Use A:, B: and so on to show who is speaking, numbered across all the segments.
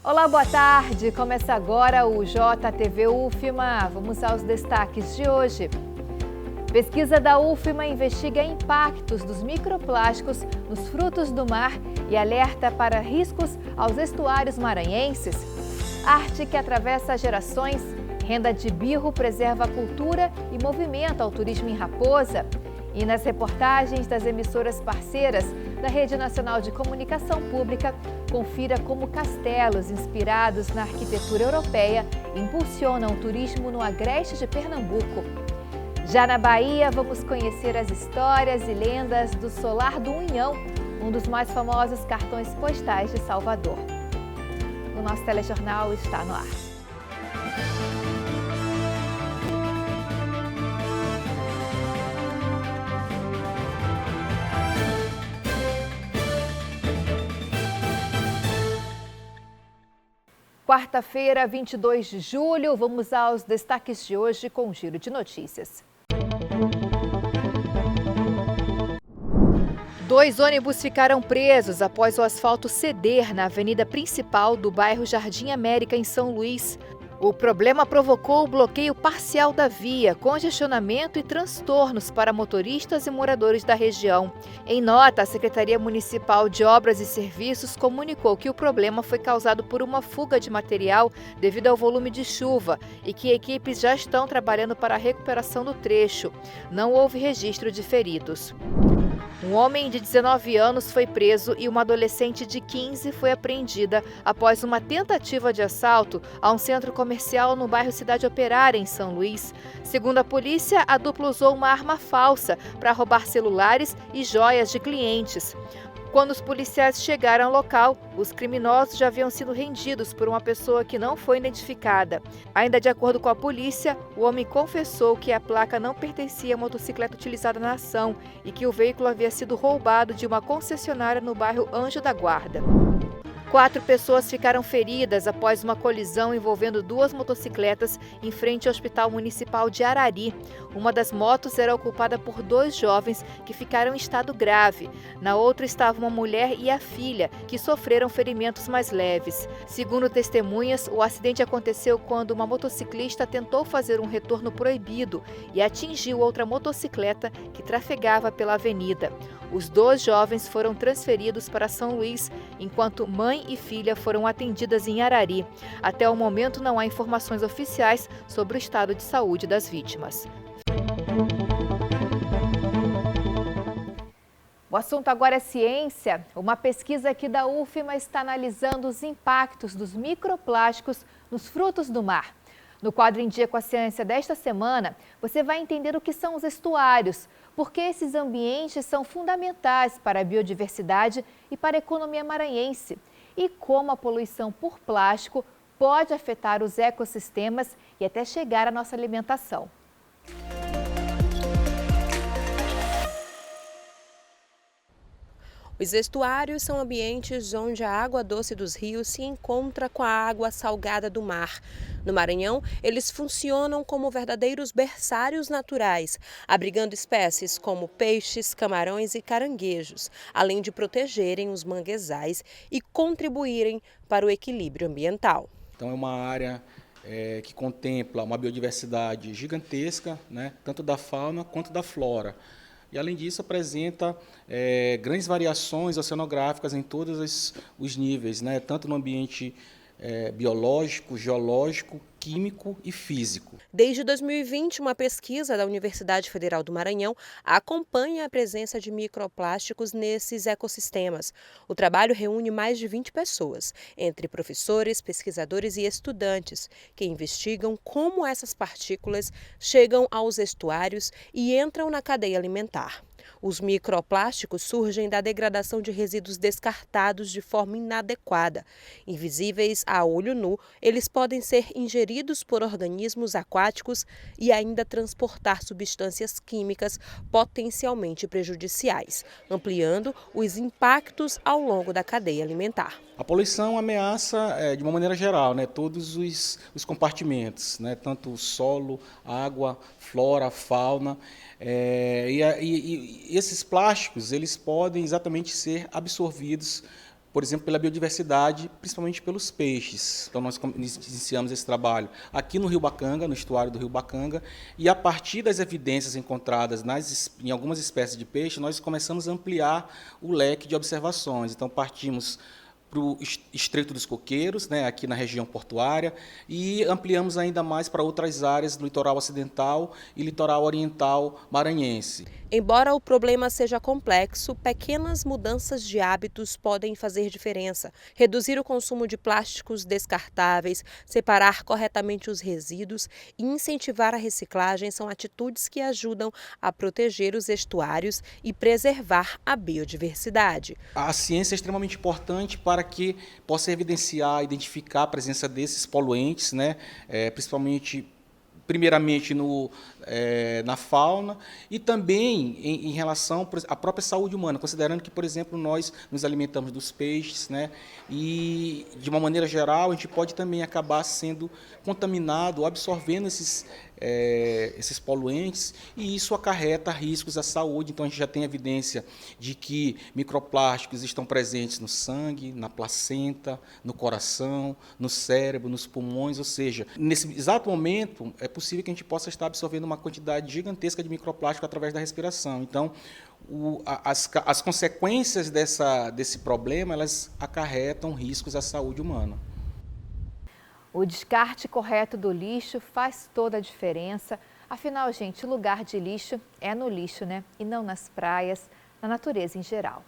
A: Olá, boa tarde. Começa agora o JTV UFMA. Vamos aos destaques de hoje. Pesquisa da UFMA investiga impactos dos microplásticos nos frutos do mar e alerta para riscos aos estuários maranhenses. Arte que atravessa gerações, renda de birro preserva a cultura e movimenta o turismo em Raposa. E nas reportagens das emissoras parceiras da Rede Nacional de Comunicação Pública, confira como castelos inspirados na arquitetura europeia impulsionam o turismo no agreste de Pernambuco. Já na Bahia, vamos conhecer as histórias e lendas do Solar do Unhão, um dos mais famosos cartões postais de Salvador. O nosso telejornal está no ar. Quarta-feira, 22 de julho, vamos aos destaques de hoje com o Giro de Notícias. 2 ônibus ficaram presos após o asfalto ceder na avenida principal do bairro Jardim América, em São Luís. O problema provocou o bloqueio parcial da via, congestionamento e transtornos para motoristas e moradores da região. Em nota, a Secretaria Municipal de Obras e Serviços comunicou que o problema foi causado por uma fuga de material devido ao volume de chuva e que equipes já estão trabalhando para a recuperação do trecho. Não houve registro de feridos. Um homem de 19 anos foi preso e uma adolescente de 15 foi apreendida após uma tentativa de assalto a um centro comercial no bairro Cidade Operária, em São Luís. Segundo a polícia, a dupla usou uma arma falsa para roubar celulares e joias de clientes. Quando os policiais chegaram ao local, os criminosos já haviam sido rendidos por uma pessoa que não foi identificada. Ainda de acordo com a polícia, o homem confessou que a placa não pertencia à motocicleta utilizada na ação e que o veículo havia sido roubado de uma concessionária no bairro Anjo da Guarda. 4 pessoas ficaram feridas após uma colisão envolvendo 2 motocicletas em frente ao Hospital Municipal de Arari. Uma das motos era ocupada por 2 jovens que ficaram em estado grave. Na outra estava uma mulher e a filha, que sofreram ferimentos mais leves. Segundo testemunhas, o acidente aconteceu quando uma motociclista tentou fazer um retorno proibido e atingiu outra motocicleta que trafegava pela avenida. Os 2 jovens foram transferidos para São Luís, enquanto mãe e filha foram atendidas em Arari. Até o momento não há informações oficiais sobre o estado de saúde das vítimas. O assunto agora é ciência. Uma pesquisa aqui da UFMA está analisando os impactos dos microplásticos nos frutos do mar. No quadro Em Dia com a Ciência desta semana, você vai entender o que são os estuários, porque esses ambientes são fundamentais para a biodiversidade e para a economia maranhense, e como a poluição por plástico pode afetar os ecossistemas e até chegar à nossa alimentação.
B: Os estuários são ambientes onde a água doce dos rios se encontra com a água salgada do mar. No Maranhão, eles funcionam como verdadeiros berçários naturais, abrigando espécies como peixes, camarões e caranguejos, além de protegerem os manguezais e contribuírem para o equilíbrio ambiental.
C: Então é uma área que contempla uma biodiversidade gigantesca, né, tanto da fauna quanto da flora. E, além disso, apresenta grandes variações oceanográficas em todos os níveis, né? Tanto no ambiente biológico, geológico, químico e físico.
B: Desde 2020, uma pesquisa da Universidade Federal do Maranhão acompanha a presença de microplásticos nesses ecossistemas. O trabalho reúne mais de 20 pessoas, entre professores, pesquisadores e estudantes, que investigam como essas partículas chegam aos estuários e entram na cadeia alimentar. Os microplásticos surgem da degradação de resíduos descartados de forma inadequada. Invisíveis a olho nu, eles podem ser ingeridos por organismos aquáticos e ainda transportar substâncias químicas potencialmente prejudiciais, ampliando os impactos ao longo da cadeia alimentar.
C: A poluição ameaça, de uma maneira geral, né, todos os compartimentos, né, tanto o solo, água, flora, fauna. E esses plásticos eles podem exatamente ser absorvidos por exemplo, pela biodiversidade, principalmente pelos peixes. Então, nós iniciamos esse trabalho aqui no Rio Bacanga, no estuário do Rio Bacanga, e a partir das evidências encontradas em algumas espécies de peixe, nós começamos a ampliar o leque de observações. Então, partimos para o Estreito dos Coqueiros, né, aqui na região portuária, e ampliamos ainda mais para outras áreas do litoral ocidental e litoral oriental maranhense.
B: Embora o problema seja complexo, pequenas mudanças de hábitos podem fazer diferença. Reduzir o consumo de plásticos descartáveis, separar corretamente os resíduos e incentivar a reciclagem são atitudes que ajudam a proteger os estuários e preservar a biodiversidade.
C: A ciência é extremamente importante para que possa evidenciar, identificar a presença desses poluentes, né, primeiramente na fauna e também em relação à própria saúde humana, considerando que, por exemplo, nós nos alimentamos dos peixes, né, e, de uma maneira geral, a gente pode também acabar sendo contaminado, absorvendo esses poluentes, e isso acarreta riscos à saúde. Então, a gente já tem evidência de que microplásticos estão presentes no sangue, na placenta, no coração, no cérebro, nos pulmões, ou seja, nesse exato momento, é possível que a gente possa estar absorvendo uma quantidade gigantesca de microplástico através da respiração. Então, as consequências desse problema, elas acarretam riscos à saúde humana.
A: O descarte correto do lixo faz toda a diferença. Afinal, gente, lugar de lixo é no lixo, né? E não nas praias, na natureza em geral.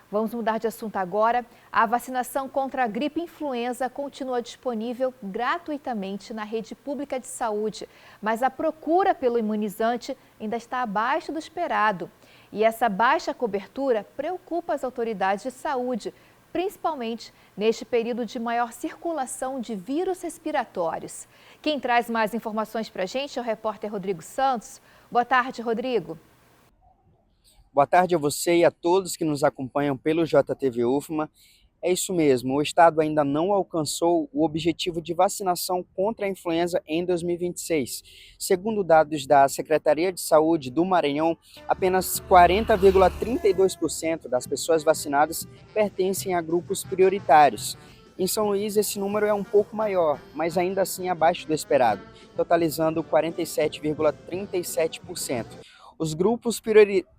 A: Vamos mudar de assunto agora. A vacinação contra a gripe influenza continua disponível gratuitamente na rede pública de saúde, mas a procura pelo imunizante ainda está abaixo do esperado. E essa baixa cobertura preocupa as autoridades de saúde, principalmente neste período de maior circulação de vírus respiratórios. Quem traz mais informações para a gente é o repórter Rodrigo Santos. Boa tarde, Rodrigo.
D: Boa tarde a você e a todos que nos acompanham pelo JTV UFMA. É isso mesmo, o Estado ainda não alcançou o objetivo de vacinação contra a influenza em 2026. Segundo dados da Secretaria de Saúde do Maranhão, apenas 40,32% das pessoas vacinadas pertencem a grupos prioritários. Em São Luís, esse número é um pouco maior, mas ainda assim abaixo do esperado, totalizando 47,37%. Os grupos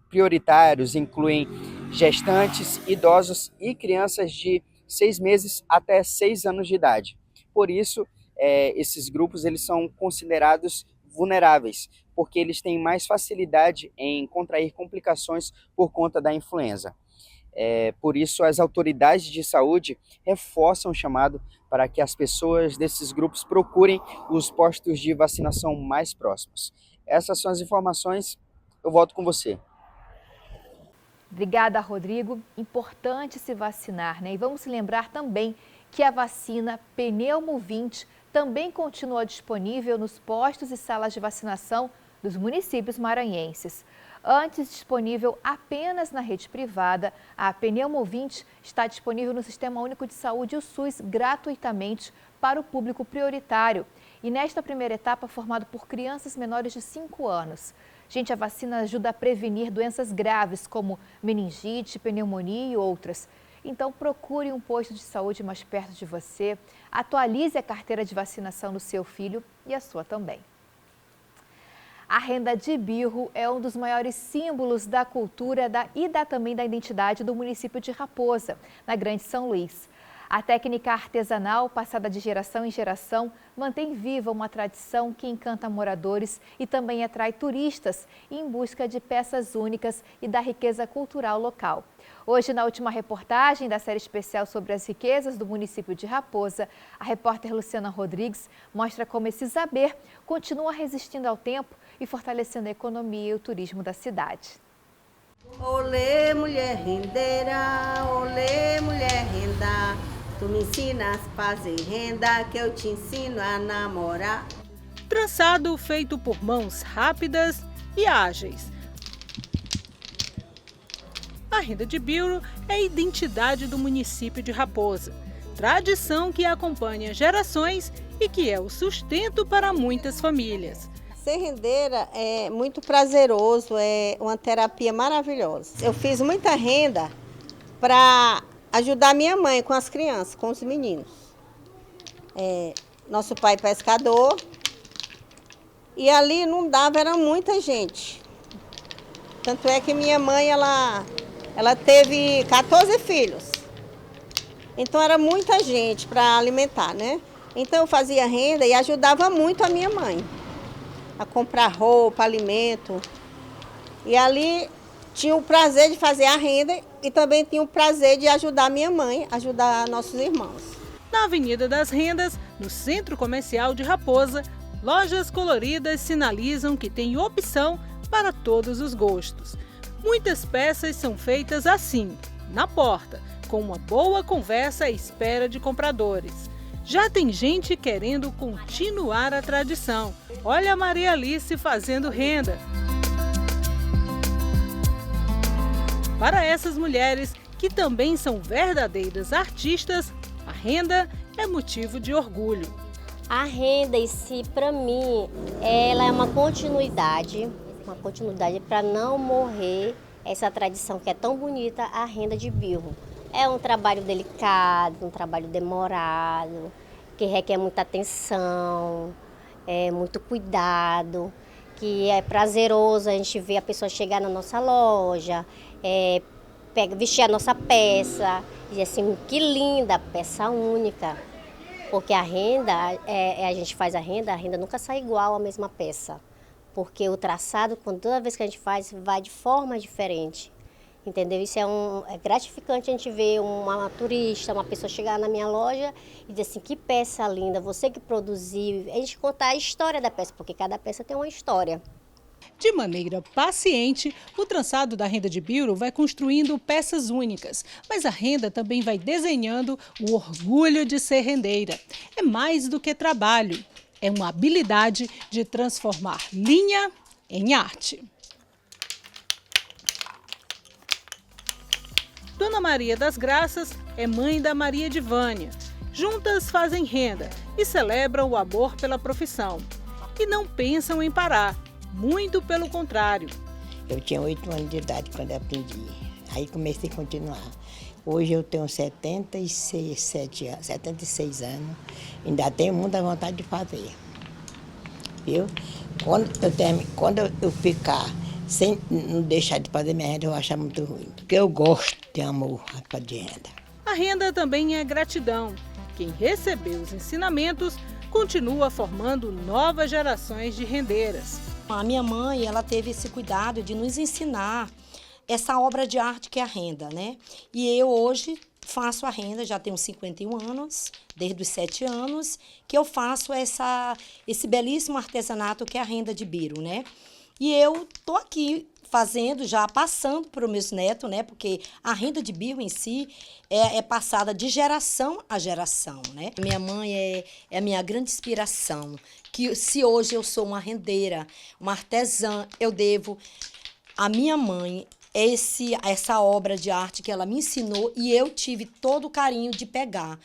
D: prioritários incluem gestantes, idosos e crianças de 6 meses até 6 anos de idade. Por isso, esses grupos eles são considerados vulneráveis, porque eles têm mais facilidade em contrair complicações por conta da influenza. Por isso, as autoridades de saúde reforçam o chamado para que as pessoas desses grupos procurem os postos de vacinação mais próximos. Essas são as informações, eu volto com você.
A: Obrigada, Rodrigo. Importante se vacinar, né? E vamos lembrar também que a vacina Pneumo 20 também continua disponível nos postos e salas de vacinação dos municípios maranhenses. Antes disponível apenas na rede privada, a Pneumo 20 está disponível no Sistema Único de Saúde, o SUS, gratuitamente para o público prioritário. E nesta primeira etapa, formado por crianças menores de 5 anos. Gente, a vacina ajuda a prevenir doenças graves como meningite, pneumonia e outras. Então, procure um posto de saúde mais perto de você, atualize a carteira de vacinação do seu filho e a sua também. A renda de birro é um dos maiores símbolos da cultura e também da identidade do município de Raposa, na Grande São Luís. A técnica artesanal, passada de geração em geração, mantém viva uma tradição que encanta moradores e também atrai turistas em busca de peças únicas e da riqueza cultural local. Hoje, na última reportagem da série especial sobre as riquezas do município de Raposa, a repórter Luciana Rodrigues mostra como esse saber continua resistindo ao tempo e fortalecendo a economia e o turismo da cidade.
E: Olê, mulher rendeira, olê, mulher renda. Tu me ensinas a fazer renda, que eu te ensino a namorar.
F: Trançado feito por mãos rápidas e ágeis. A renda de birro é a identidade do município de Raposa. Tradição que acompanha gerações e que é o sustento para muitas famílias.
E: Ser rendeira é muito prazeroso, é uma terapia maravilhosa. Eu fiz muita renda para ajudar minha mãe com as crianças, com os meninos. Nosso pai pescador, e ali não dava, era muita gente. Tanto é que minha mãe, ela teve 14 filhos. Então era muita gente para alimentar, né? Então eu fazia renda e ajudava muito a minha mãe a comprar roupa, alimento. E ali tinha o prazer de fazer a renda e também tinha o prazer de ajudar minha mãe, ajudar nossos irmãos.
F: Na Avenida das Rendas, no Centro Comercial de Raposa, lojas coloridas sinalizam que tem opção para todos os gostos. Muitas peças são feitas assim, na porta, com uma boa conversa à espera de compradores. Já tem gente querendo continuar a tradição. Olha a Maria Alice fazendo renda. Para essas mulheres, que também são verdadeiras artistas, a renda é motivo de orgulho.
G: A renda em si, para mim, ela é uma continuidade para não morrer essa tradição que é tão bonita, a renda de birro. É um trabalho delicado, um trabalho demorado, que requer muita atenção, muito cuidado, que é prazeroso a gente ver a pessoa chegar na nossa loja, vestir a nossa peça, e assim, que linda, peça única. Porque a renda, a gente faz a renda nunca sai igual à mesma peça. Porque o traçado, toda vez que a gente faz, vai de forma diferente. Entendeu? Isso é gratificante a gente ver uma turista, uma pessoa chegar na minha loja e dizer assim, que peça linda, você que produziu. A gente contar a história da peça, porque cada peça tem uma história.
F: De maneira paciente, o trançado da renda de birro vai construindo peças únicas, mas a renda também vai desenhando o orgulho de ser rendeira. É mais do que trabalho, é uma habilidade de transformar linha em arte. Dona Maria das Graças é mãe da Maria de Vânia. Juntas fazem renda e celebram o amor pela profissão. E não pensam em parar. Muito pelo contrário.
H: Eu tinha 8 anos de idade quando eu aprendi. Aí comecei a continuar. Hoje eu tenho 76 anos. Ainda tenho muita vontade de fazer. Viu? Quando eu ficar sem não deixar de fazer minha renda, eu vou achar muito ruim. Porque eu gosto de amor de renda.
F: A renda também é gratidão. Quem recebeu os ensinamentos continua formando novas gerações de rendeiras.
I: A minha mãe, ela teve esse cuidado de nos ensinar essa obra de arte que é a renda, né? E eu hoje faço a renda, já tenho 51 anos, desde os 7 anos, que eu faço esse belíssimo artesanato que é a renda de birro, né? E eu tô aqui fazendo, já passando para os meus netos, né? Porque a renda de birro em si é passada de geração a geração, né? Minha mãe é a minha grande inspiração. Que se hoje eu sou uma rendeira, uma artesã, eu devo à minha mãe essa obra de arte que ela me ensinou e eu tive todo o carinho de pegar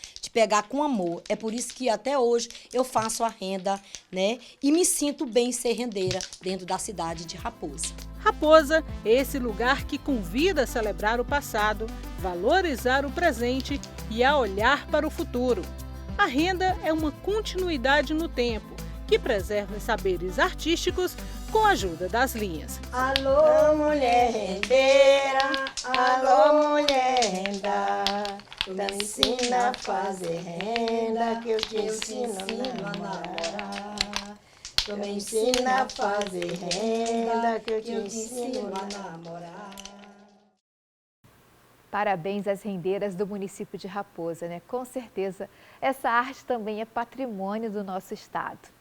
I: com amor. É por isso que até hoje eu faço a renda, né? E me sinto bem ser rendeira dentro da cidade de Raposa.
F: Raposa é esse lugar que convida a celebrar o passado, valorizar o presente e a olhar para o futuro. A renda é uma continuidade no tempo, que preserva os saberes artísticos com a ajuda das linhas.
H: Alô, mulher rendeira, alô, mulher renda, tu me ensina a fazer renda, que eu te ensino a namorar. Tu me ensina a fazer renda, que eu te ensino a namorar.
A: Parabéns às rendeiras do município de Raposa, né? Com certeza, essa arte também é patrimônio do nosso estado.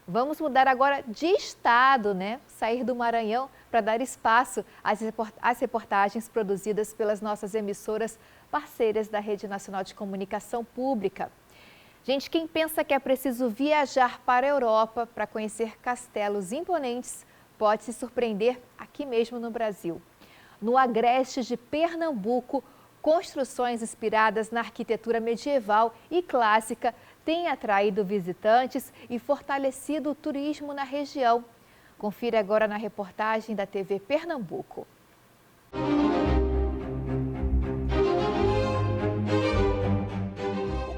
A: Vamos mudar agora de estado, né? Sair do Maranhão para dar espaço às reportagens produzidas pelas nossas emissoras parceiras da Rede Nacional de Comunicação Pública. Gente, quem pensa que é preciso viajar para a Europa para conhecer castelos imponentes, pode se surpreender aqui mesmo no Brasil. No agreste de Pernambuco, construções inspiradas na arquitetura medieval e clássica têm atraído visitantes e fortalecido o turismo na região. Confira agora na reportagem da TV Pernambuco.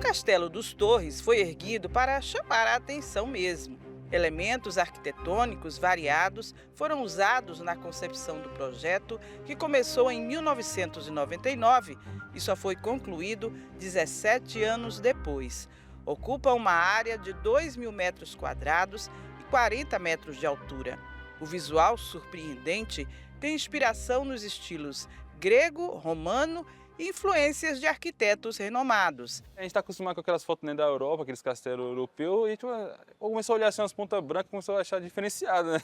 J: Castelo dos Torres foi erguido para chamar a atenção mesmo. Elementos arquitetônicos variados foram usados na concepção do projeto, que começou em 1999 e só foi concluído 17 anos depois. Ocupa uma área de 2.000 metros quadrados e 40 metros de altura. O visual surpreendente tem inspiração nos estilos grego, romano e influências de arquitetos renomados.
K: A gente está acostumado com aquelas fotos da Europa, aqueles castelos europeus, e começou a olhar assim, as pontas brancas, começou a achar diferenciado, né?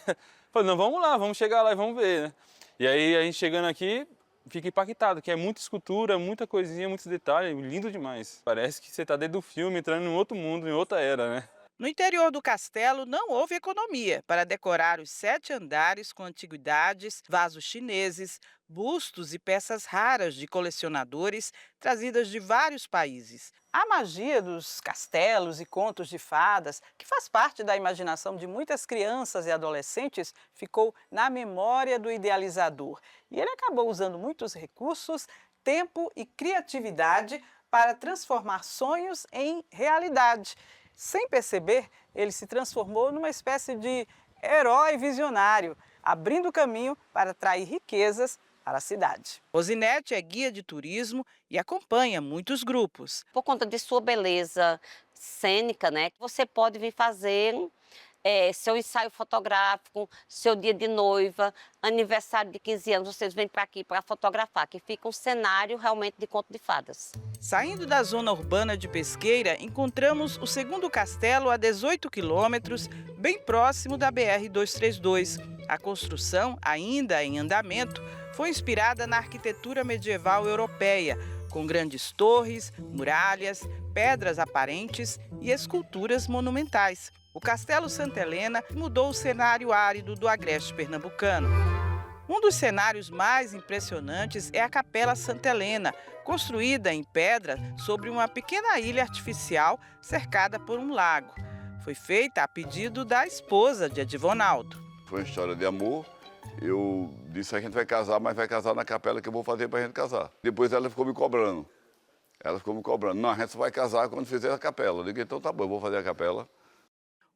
K: Falei, não, vamos lá, vamos chegar lá e vamos ver, né? E aí a gente chegando aqui, fica impactado, que é muita escultura, muita coisinha, muitos detalhes, lindo demais. Parece que você está dentro do filme, entrando em outro mundo, em outra era, né?
J: No interior do castelo não houve economia para decorar os 7 andares com antiguidades, vasos chineses, bustos e peças raras de colecionadores trazidas de vários países. A magia dos castelos e contos de fadas, que faz parte da imaginação de muitas crianças e adolescentes, ficou na memória do idealizador. E ele acabou usando muitos recursos, tempo e criatividade para transformar sonhos em realidade. Sem perceber, ele se transformou numa espécie de herói visionário, abrindo caminho para atrair riquezas para a cidade. Rosinete é guia de turismo e acompanha muitos grupos.
L: Por conta de sua beleza cênica, né, você pode vir fazer seu ensaio fotográfico, seu dia de noiva, aniversário de 15 anos, vocês vêm para aqui para fotografar, que fica um cenário realmente de conto de fadas.
J: Saindo da zona urbana de Pesqueira, encontramos o segundo castelo a 18 quilômetros, bem próximo da BR-232. A construção, ainda em andamento, foi inspirada na arquitetura medieval europeia, com grandes torres, muralhas, pedras aparentes e esculturas monumentais. O Castelo Santa Helena mudou o cenário árido do agreste pernambucano. Um dos cenários mais impressionantes é a Capela Santa Helena, construída em pedra sobre uma pequena ilha artificial cercada por um lago. Foi feita a pedido da esposa de Edivonaldo.
M: Foi uma história de amor. Eu disse que a gente vai casar, mas vai casar na capela que eu vou fazer para a gente casar. Depois ela ficou me cobrando. Não, a gente só vai casar quando fizer a capela. Eu digo, então tá bom, eu vou fazer a capela.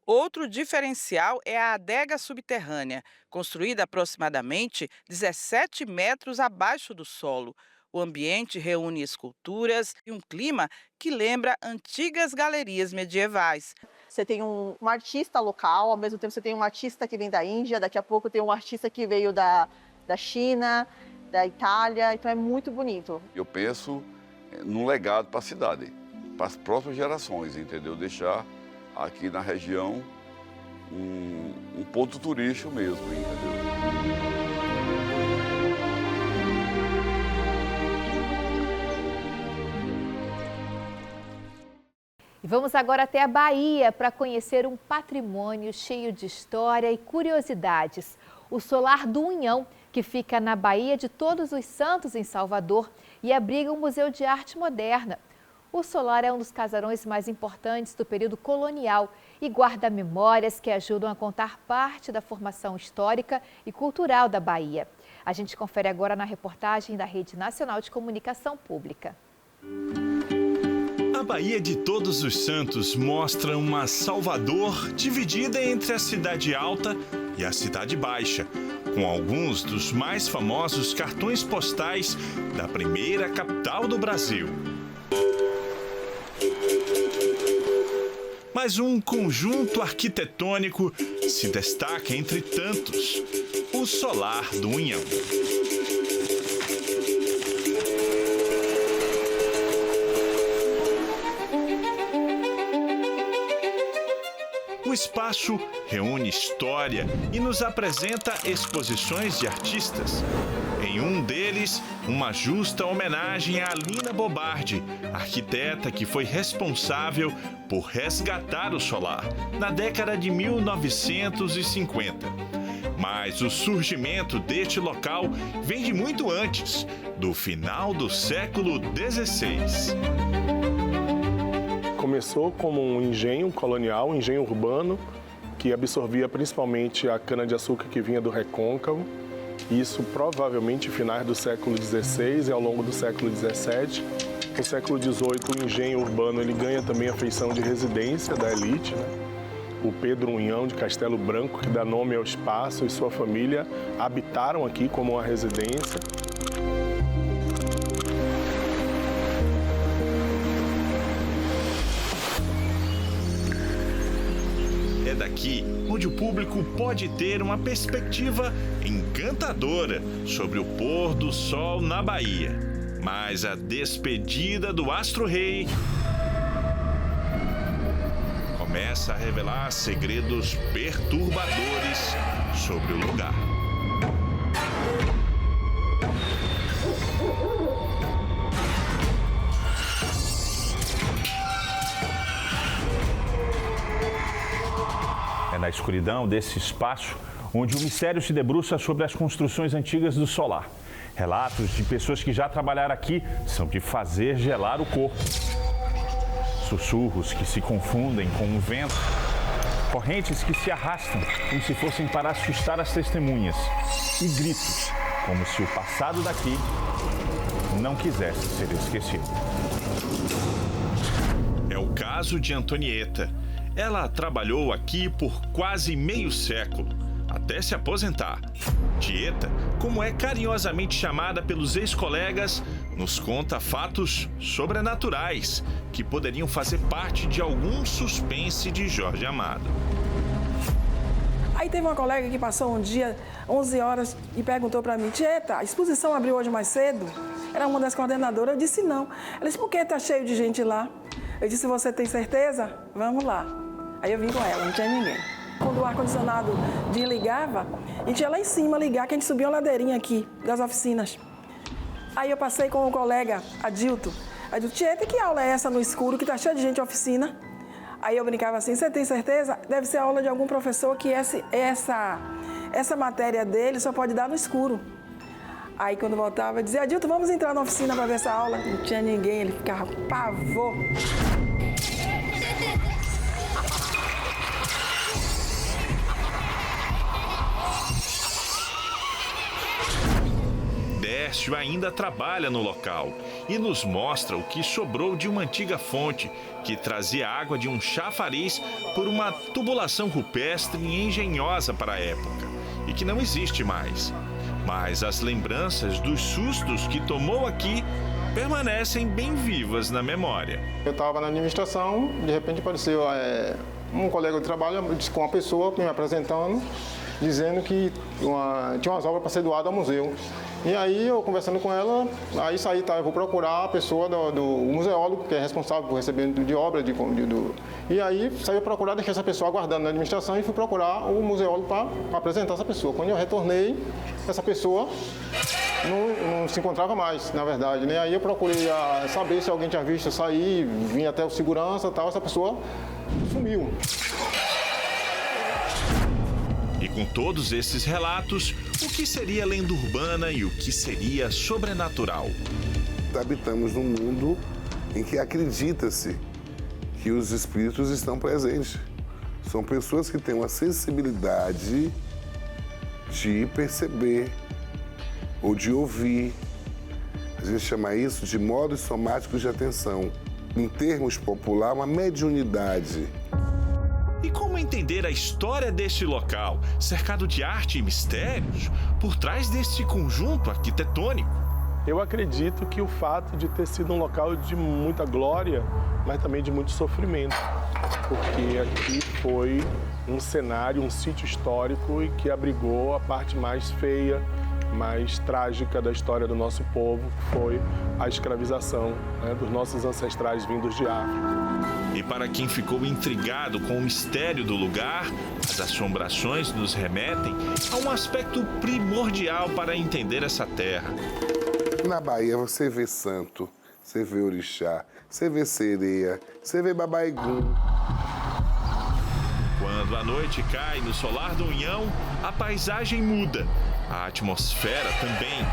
J: Outro diferencial é a adega subterrânea, construída aproximadamente 17 metros abaixo do solo. O ambiente reúne esculturas e um clima que lembra antigas galerias medievais.
N: Você tem um artista local, ao mesmo tempo você tem um artista que vem da Índia, daqui a pouco tem um artista que veio da China, da Itália, então é muito bonito.
M: Eu penso num legado para a cidade, para as próximas gerações, entendeu? Deixar aqui na região um ponto turístico mesmo, entendeu?
A: E vamos agora até a Bahia para conhecer um patrimônio cheio de história e curiosidades. O Solar do Unhão, que fica na Baía de Todos os Santos, em Salvador, e abriga um museu de arte moderna. O solar é um dos casarões mais importantes do período colonial e guarda memórias que ajudam a contar parte da formação histórica e cultural da Bahia. A gente confere agora na reportagem da Rede Nacional de Comunicação Pública.
O: A Baía de Todos os Santos mostra uma Salvador dividida entre a Cidade Alta e a Cidade Baixa, com alguns dos mais famosos cartões postais da primeira capital do Brasil. Mas um conjunto arquitetônico se destaca entre tantos, o Solar do Unhão. O espaço reúne história e nos apresenta exposições de artistas. Em um deles, uma justa homenagem a Lina Bobardi, arquiteta que foi responsável por resgatar o solar na década de 1950. Mas o surgimento deste local vem de muito antes, do final do século XVI.
P: Começou como um engenho colonial, um engenho urbano, que absorvia principalmente a cana-de-açúcar que vinha do Recôncavo. Isso provavelmente finais do século XVI e ao longo do século XVII. No século XVIII, o engenho urbano ele ganha também a feição de residência da elite, né? O Pedro Unhão de Castelo Branco, que dá nome ao espaço, e sua família habitaram aqui como uma residência.
O: É daqui onde o público pode ter uma perspectiva encantadora sobre o pôr do sol na Bahia. Mas a despedida do Astro-Rei começa a revelar segredos perturbadores sobre o lugar.
Q: É na escuridão desse espaço onde o mistério se debruça sobre as construções antigas do solar. Relatos de pessoas que já trabalharam aqui são de fazer gelar o corpo. Sussurros que se confundem com o vento. Correntes que se arrastam como se fossem para assustar as testemunhas. E gritos, como se o passado daqui não quisesse ser esquecido.
O: É o caso de Antonieta. Ela trabalhou aqui por quase meio século, até se aposentar. Tieta, como é carinhosamente chamada pelos ex-colegas, nos conta fatos sobrenaturais que poderiam fazer parte de algum suspense de Jorge Amado.
R: Aí teve uma colega que passou um dia, 11 horas, e perguntou para mim: Tieta, a exposição abriu hoje mais cedo? Era uma das coordenadoras. Eu disse não. Ela disse: por que tá cheio de gente lá? Eu disse: você tem certeza? Vamos lá. Aí eu vim com ela, não tinha ninguém. Quando o ar-condicionado desligava, a gente ia lá em cima ligar, que a gente subia uma ladeirinha aqui, das oficinas. Aí eu passei com o colega, Adilto. Adilto: Tieta, que aula é essa no escuro, que tá cheia de gente na oficina? Aí eu brincava assim: você tem certeza? Deve ser a aula de algum professor que essa matéria dele só pode dar no escuro. Aí quando voltava, eu dizia: Adilto, vamos entrar na oficina para ver essa aula. Não tinha ninguém, ele ficava pavor.
O: Décio ainda trabalha no local e nos mostra o que sobrou de uma antiga fonte que trazia água de um chafariz por uma tubulação rupestre e engenhosa para a época e que não existe mais. Mas as lembranças dos sustos que tomou aqui permanecem bem vivas na memória.
S: Eu estava na administração, de repente apareceu um colega de trabalho com uma pessoa me apresentando, dizendo que tinha umas obras para ser doadas ao museu. E aí eu conversando com ela, aí saí, tá, eu vou procurar a pessoa do museólogo, que é responsável por recebimento de obra. E aí saí procurar, deixei essa pessoa aguardando na administração e fui procurar o museólogo para apresentar essa pessoa. Quando eu retornei, essa pessoa não se encontrava mais, na verdade, né? Aí eu procurei saber se alguém tinha visto eu sair, vim até o segurança e tal, essa pessoa sumiu.
O: E com todos esses relatos, o que seria lenda urbana e o que seria sobrenatural?
T: Habitamos num mundo em que acredita-se que os espíritos estão presentes. São pessoas que têm uma sensibilidade de perceber ou de ouvir. A gente chama isso de modos somáticos de atenção. Em termos populares, uma mediunidade.
O: E como entender a história deste local, cercado de arte e mistérios, por trás deste conjunto arquitetônico?
P: Eu acredito que o fato de ter sido um local de muita glória, mas também de muito sofrimento, porque aqui foi um cenário, um sítio histórico e que abrigou a parte mais feia, mais trágica da história do nosso povo, que foi a escravização, né, dos nossos ancestrais vindos de África.
O: E para quem ficou intrigado com o mistério do lugar, as assombrações nos remetem a um aspecto primordial para entender essa terra.
T: Na Bahia você vê santo, você vê orixá, você vê sereia, você vê babaigum.
O: Quando a noite cai no solar do Unhão, a paisagem muda. A atmosfera também.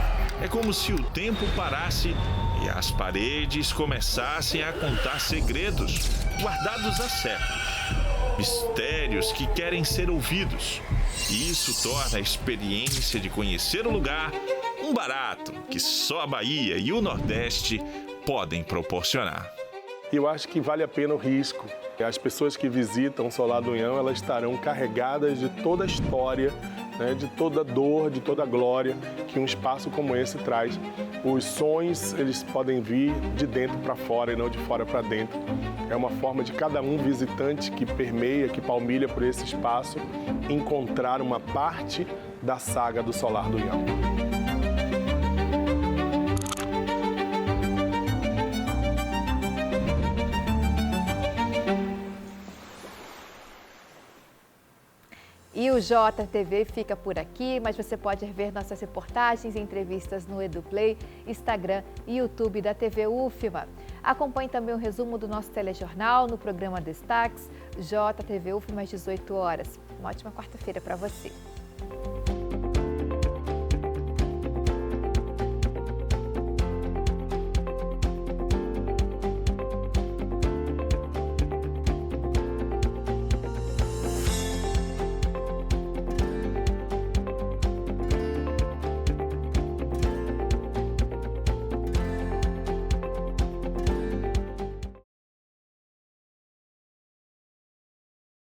O: É como se o tempo parasse e as paredes começassem a contar segredos guardados há séculos. Mistérios que querem ser ouvidos. E isso torna a experiência de conhecer o lugar um barato que só a Bahia e o Nordeste podem proporcionar.
P: Eu acho que vale a pena o risco. As pessoas que visitam o Solar do Unhão, elas estarão carregadas de toda a história, né, de toda a dor, de toda a glória que um espaço como esse traz. Os sonhos, eles podem vir de dentro para fora e não de fora para dentro. É uma forma de cada um visitante que permeia, que palmilha por esse espaço, encontrar uma parte da saga do Solar do Unhão.
A: E o JTV fica por aqui, mas você pode ver nossas reportagens e entrevistas no EduPlay, Instagram e YouTube da TV UFMA. Acompanhe também o resumo do nosso telejornal no programa Destaques, JTV UFMA às 18 horas. Uma ótima quarta-feira para você.